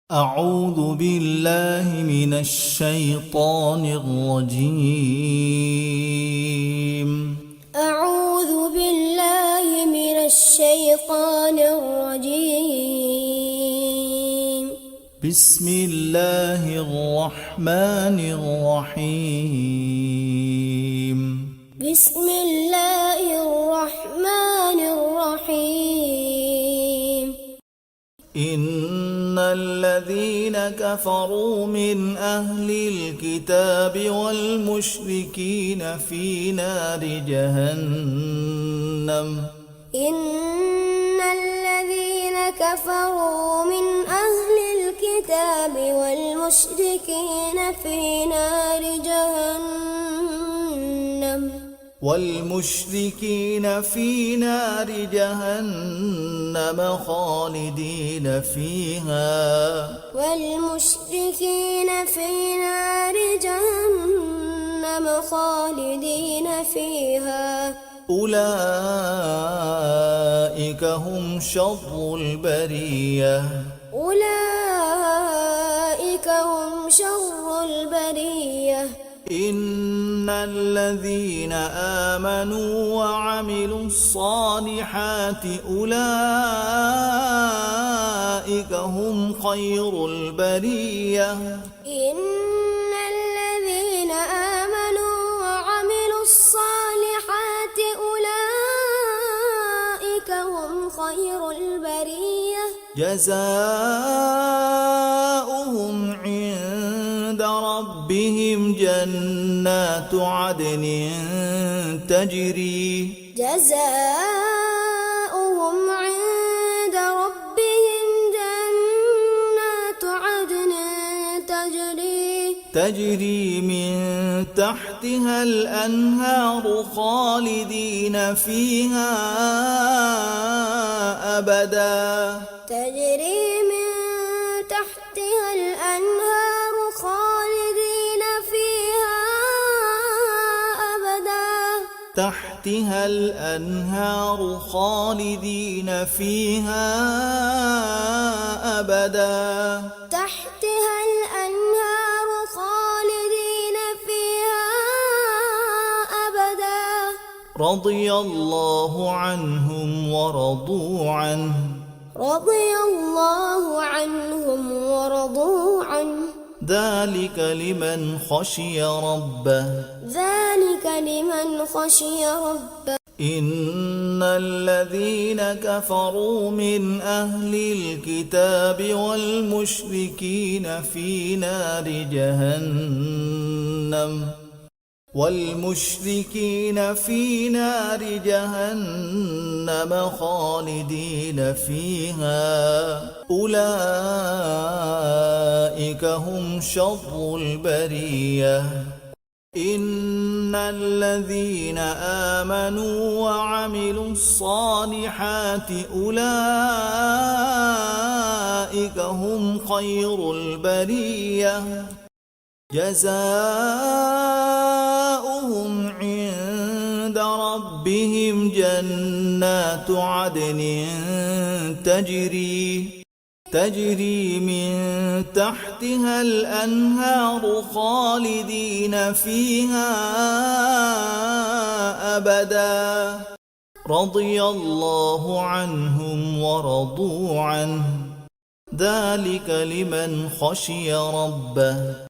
أعوذ بالله من الشيطان الرجيم. أعوذ بالله من الشيطان الرجيم. بسم الله الرحمن الرحيم. بسم الله الرحمن الرحيم. إن الذين كفروا من أهل الكتاب والمشركين في نار جهنم. إن الذين كفروا من أهل الكتاب والمشركين في نار جهنم. والمشركين في نار جهنم خالدين فيها. والمشركين في نار جهنم خالدين فيها. أولئك هم شر البرية. أولئك هم شر البرية. إن الذين آمنوا وعملوا الصالحات أولئك هم خير البرية. إن الذين آمنوا وعملوا الصالحات أولئك هم خير البرية. جزاؤهم عند ربهم جنات عدن تجري. جزاؤهم عند ربهم جنات عدن تجري من تحتها الأنهار خالدين فيها أبدا. تجري من تحتها الأنهار خالدين فيها أبدا. تحتها الأنهار خالدين فيها أبدا. تحتها الأنهار خالدين فيها أبدا. رضي الله عنهم ورضوا عنه. رضي الله عنهم ورضوا عنه. ذلك لمن خشي ربه. ذلك لمن خشي ربه. إن الذين كفروا من أهل الكتاب والمشركين في نار جهنم. والمشركين في نار جهنم خالدين فيها. أولئك هم شر البرية. إن الذين آمنوا وعملوا الصالحات أولئك هم خير البرية. جزاؤهم عند ربهم جنات عدن تجري من تحتها الأنهار خالدين فيها أبدا. رضي الله عنهم ورضوا عنه. ذلك لمن خشي ربه.